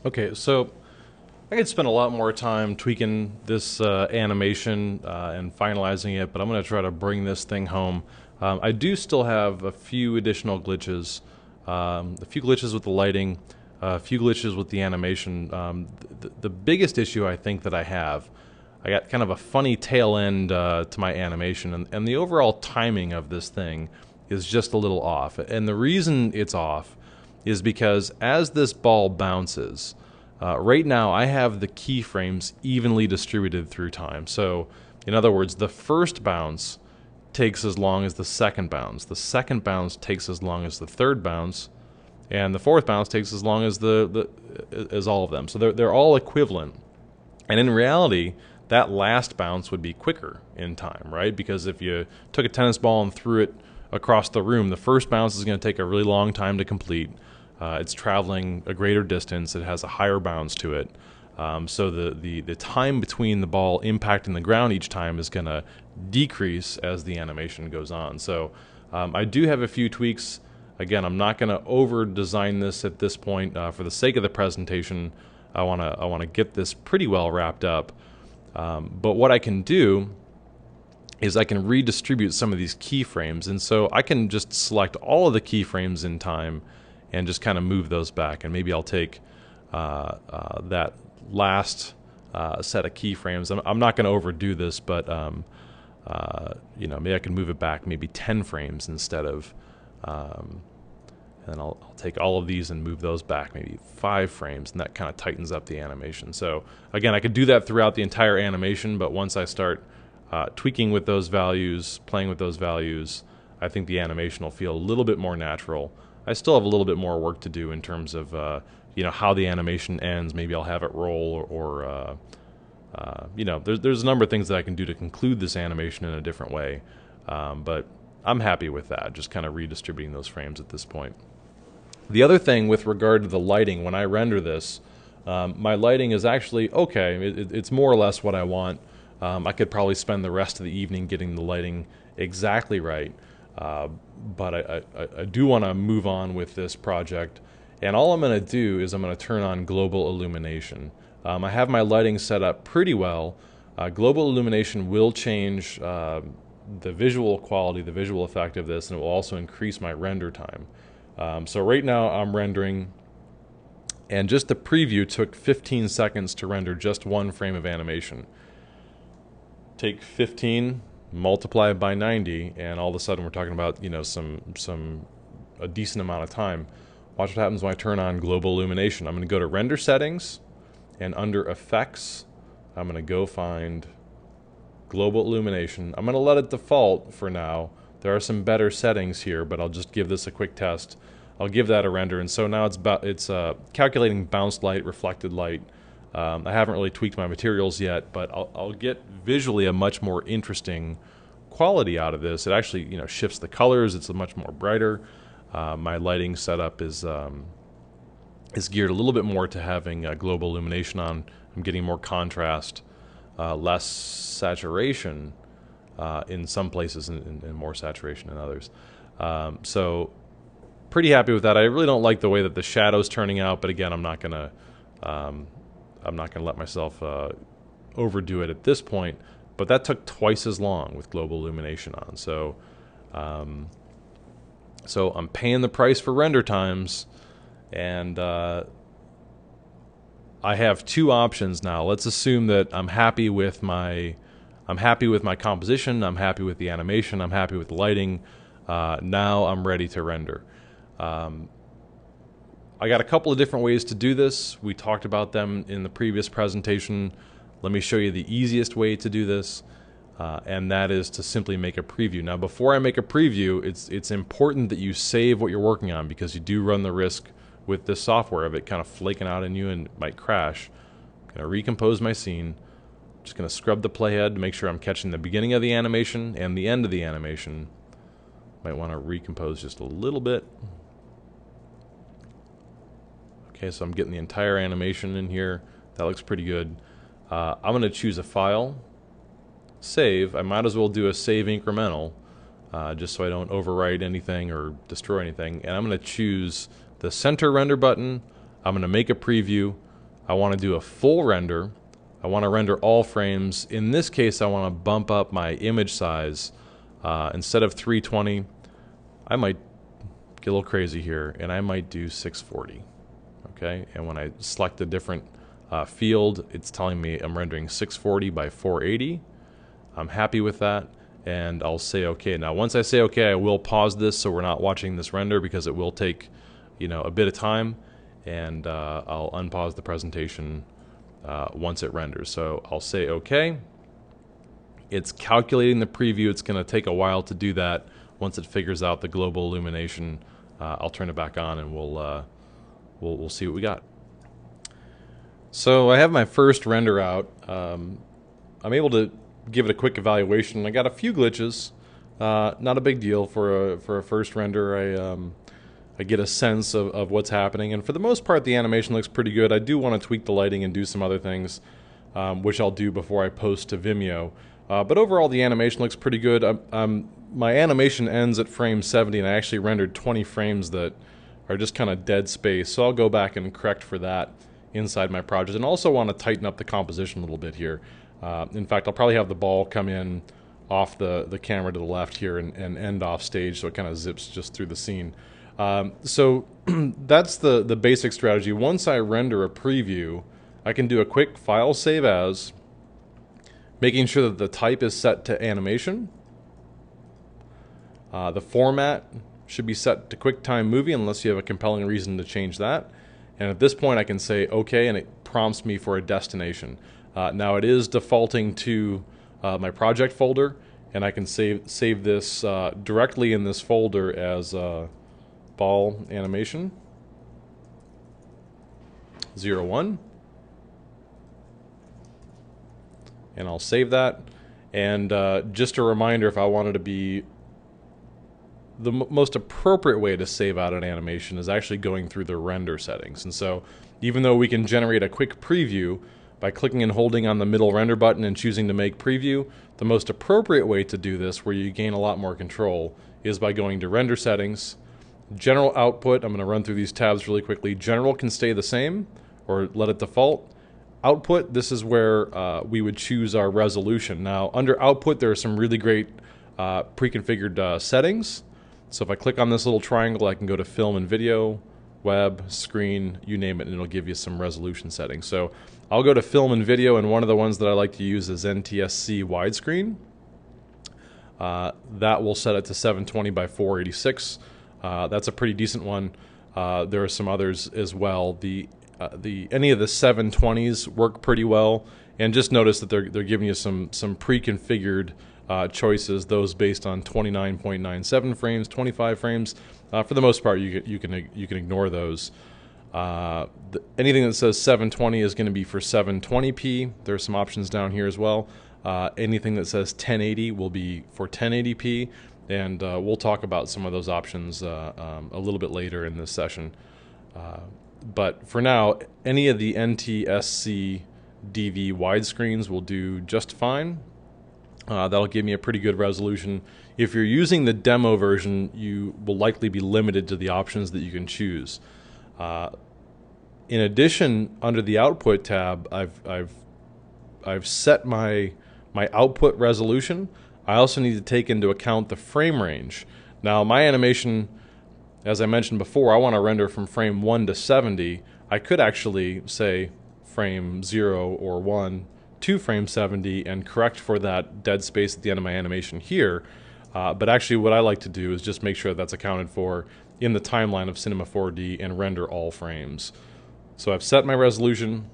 Okay, so I could spend a lot more time tweaking this animation and finalizing it, but I'm going to try to bring this thing home. I do still have a few additional glitches, a few glitches with the lighting, a few glitches with the animation. The biggest issue I think that I got kind of a funny tail end to my animation, and the overall timing of this thing is just a little off. And the reason it's off is because as this ball bounces, right now I have the keyframes evenly distributed through time. So, in other words, the first bounce takes as long as the second bounce. The second bounce takes as long as the third bounce, and the fourth bounce takes as long as as all of them. So they're all equivalent. And in reality, that last bounce would be quicker in time, right? Because if you took a tennis ball and threw it across the room, the first bounce is going to take a really long time to complete. It's traveling a greater distance. It has a higher bounce to it. So the time between the ball impacting the ground each time is going to decrease as the animation goes on. So I do have a few tweaks. Again, I'm not going to over design this at this point for the sake of the presentation. I want to get this pretty well wrapped up. But what I can do is I can redistribute some of these keyframes, and so I can just select all of the keyframes in time and just kind of move those back. And maybe I'll take that last set of keyframes. I'm not going to overdo this, but maybe I can move it back maybe 10 frames instead of. And then I'll take all of these and move those back maybe 5 frames, and that kind of tightens up the animation. So again, I could do that throughout the entire animation, but once I start tweaking with those values, playing with those values, I think the animation will feel a little bit more natural. I still have a little bit more work to do in terms of how the animation ends. Maybe I'll have it roll, or there's a number of things that I can do to conclude this animation in a different way. But I'm happy with that, just kind of redistributing those frames at this point. The other thing with regard to the lighting, when I render this, my lighting is actually okay. It's more or less what I want. I could probably spend the rest of the evening getting the lighting exactly right, but I do want to move on with this project. And all I'm going to do is I'm going to turn on global illumination. I have my lighting set up pretty well. Global illumination will change the visual quality, the visual effect of this, and it will also increase my render time. So right now I'm rendering, and just the preview took 15 seconds to render just one frame of animation. Take 15, multiply it by 90, and all of a sudden we're talking about a decent amount of time. Watch what happens when I turn on global illumination. I'm going to go to render settings, and under effects, I'm going to go find global illumination. I'm going to let it default for now. There are some better settings here, but I'll just give this a quick test. I'll give that a render, and so now it's calculating bounced light, reflected light. I haven't really tweaked my materials yet, but I'll get visually a much more interesting quality out of this. It actually shifts the colors. It's a much more brighter. My lighting setup is geared a little bit more to having global illumination on. I'm getting more contrast, less saturation in some places, and more saturation in others. So pretty happy with that. I really don't like the way that the shadow's turning out, but again, I'm not gonna let myself overdo it at this point. But that took twice as long with global illumination on. So I'm paying the price for render times, and I have two options now. Let's assume that I'm happy with my composition, I'm happy with the animation, I'm happy with the lighting. Now I'm ready to render. I got a couple of different ways to do this. We talked about them in the previous presentation. Let me show you the easiest way to do this, and that is to simply make a preview. Now, before I make a preview, it's important that you save what you're working on, because you do run the risk with this software of it kind of flaking out on you and it might crash. I'm going to recompose my scene. Just going to scrub the playhead to make sure I'm catching the beginning of the animation and the end of the animation. Might want to recompose just a little bit. Okay, so I'm getting the entire animation in here. That looks pretty good. I'm going to choose a file, save. I might as well do a save incremental, just so I don't overwrite anything or destroy anything. And I'm going to choose the center render button. I'm going to make a preview. I want to do a full render. I want to render all frames. In this case, I want to bump up my image size. Instead of 320, I might get a little crazy here, and I might do 640. Okay, and when I select a different field, it's telling me I'm rendering 640 by 480. I'm happy with that, and I'll say OK. Now, once I say OK, I will pause this so we're not watching this render because it will take, a bit of time, and I'll unpause the presentation once it renders. So I'll say OK. It's calculating the preview. It's going to take a while to do that. Once it figures out the global illumination, I'll turn it back on, and we'll see what we got. So I have my first render out. I'm able to give it a quick evaluation. I got a few glitches. Not a big deal for a first render. I get a sense of what's happening, and for the most part, the animation looks pretty good. I do want to tweak the lighting and do some other things, which I'll do before I post to Vimeo. But overall, the animation looks pretty good. My animation ends at frame 70, and I actually rendered 20 frames that are just kind of dead space. So I'll go back and correct for that inside my project, and also want to tighten up the composition a little bit here. In fact, I'll probably have the ball come in off the camera to the left here and end off stage, so it kind of zips just through the scene. So that's the basic strategy. Once I render a preview, I can do a quick file save as, making sure that the type is set to animation. The format should be set to QuickTime Movie unless you have a compelling reason to change that. And at this point I can say OK, and it prompts me for a destination. Now it is defaulting to my project folder, and I can save this directly in this folder as ball animation 01. And I'll save that. And just a reminder, if I wanted to be, the most appropriate way to save out an animation is actually going through the render settings. And so even though we can generate a quick preview by clicking and holding on the middle render button and choosing to make preview, the most appropriate way to do this, where you gain a lot more control, is by going to render settings, general output. I'm going to run through these tabs really quickly. General can stay the same or let it default. Output, this is where we would choose our resolution. Now under output, there are some really great pre-configured settings. So if I click on this little triangle, I can go to film and video, web, screen, you name it, and it'll give you some resolution settings. So I'll go to film and video, and one of the ones that I like to use is NTSC widescreen. That will set it to 720 by 486. That's a pretty decent one. There are some others as well. Any of the 720s work pretty well, and just notice that they're giving you some pre-configured choices, those based on 29.97 frames, 25 frames. For the most part, you can ignore those. Anything that says 720 is going to be for 720p. There are some options down here as well. Anything that says 1080 will be for 1080p, and we'll talk about some of those options a little bit later in this session. But for now, any of the NTSC DV widescreens will do just fine. That'll give me a pretty good resolution. If you're using the demo version, you will likely be limited to the options that you can choose. In addition, under the output tab, I've set my output resolution. I also need to take into account the frame range. Now my animation, as I mentioned before, I want to render from frame 1 to 70. I could actually say frame 0 or 1 to frame 70 and correct for that dead space at the end of my animation here. But actually what I like to do is just make sure that's accounted for in the timeline of Cinema 4D and render all frames. So I've set my resolution.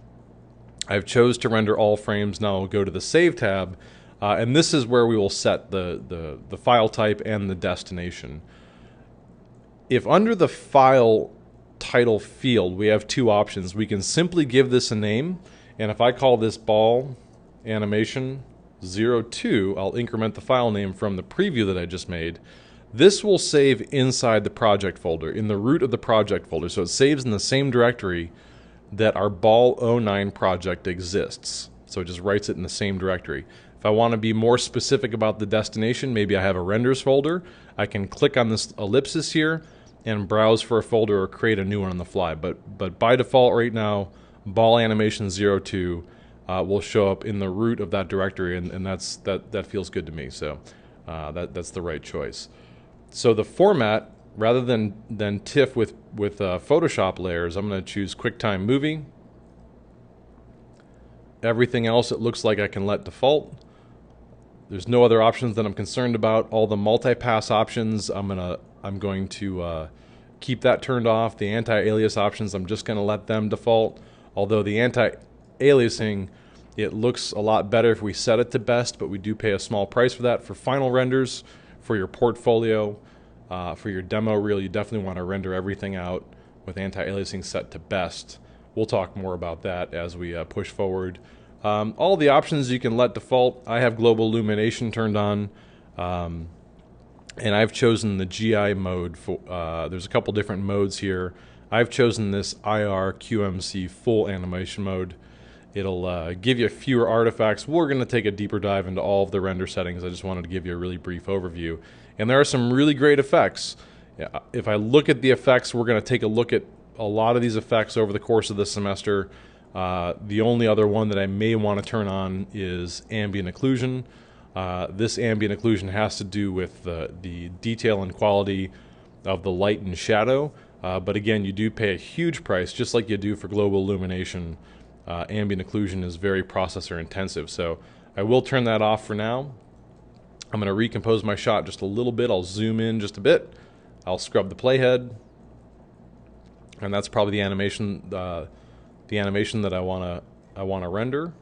I've chose to render all frames. Now I'll go to the Save tab, and this is where we will set the file type and the destination. If under the file title field we have two options, we can simply give this a name, and if I call this ball animation 02, I'll increment the file name from the preview that I just made. This will save inside the project folder, in the root of the project folder, so it saves in the same directory that our ball09 project exists. So it just writes it in the same directory. If I want to be more specific about the destination, maybe I have a renders folder, I can click on this ellipsis here and browse for a folder or create a new one on the fly. But by default right now, ball animation 02 will show up in the root of that directory, and that feels good to me. So that's the right choice. So the format, rather than TIFF with Photoshop layers, I'm going to choose QuickTime Movie. Everything else it looks like I can let default. There's no other options that I'm concerned about. All the multi-pass options, I'm going to keep that turned off. The anti-alias options, I'm just going to let them default. Although the anti-aliasing, it looks a lot better if we set it to best, but we do pay a small price for that. For final renders, for your portfolio, for your demo reel, you definitely want to render everything out with anti-aliasing set to best. We'll talk more about that as we push forward. All the options you can let default. I have global illumination turned on, and I've chosen the GI mode. There's a couple different modes here. I've chosen this IR QMC full animation mode. It'll give you fewer artifacts. We're going to take a deeper dive into all of the render settings. I just wanted to give you a really brief overview. And there are some really great effects. If I look at the effects, we're going to take a look at a lot of these effects over the course of the semester. The only other one that I may want to turn on is ambient occlusion. This ambient occlusion has to do with the detail and quality of the light and shadow. But again, you do pay a huge price, just like you do for global illumination. Ambient occlusion is very processor intensive. So I will turn that off for now. I'm going to recompose my shot just a little bit. I'll zoom in just a bit. I'll scrub the playhead. And that's probably the animation that I want to render.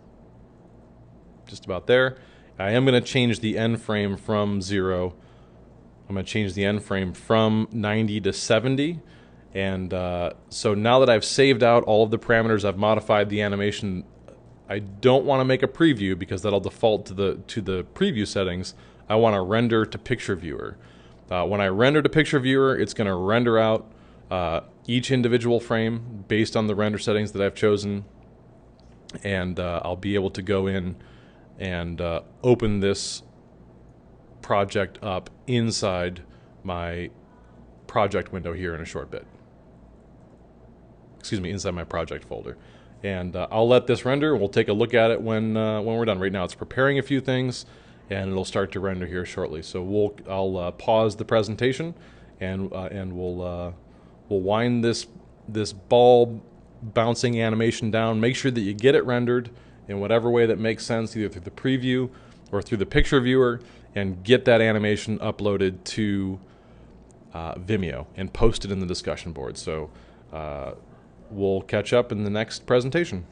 Just about there. I am going to change the end frame from 0. I'm going to change the end frame from 90 to 70. And so now that I've saved out all of the parameters, I've modified the animation. I don't want to make a preview because that'll default to the preview settings. I want to render to picture viewer. When I render to picture viewer, it's going to render out each individual frame based on the render settings that I've chosen, and I'll be able to go in and open this project up inside my project window here in a short bit. Excuse me, inside my project folder. And I'll let this render, and we'll take a look at it when we're done. Right now it's preparing a few things, and it'll start to render here shortly. So I'll pause the presentation, and we'll wind this ball bouncing animation down. Make sure that you get it rendered in whatever way that makes sense, either through the preview or through the picture viewer, and get that animation uploaded to Vimeo and post it in the discussion board. So we'll catch up in the next presentation.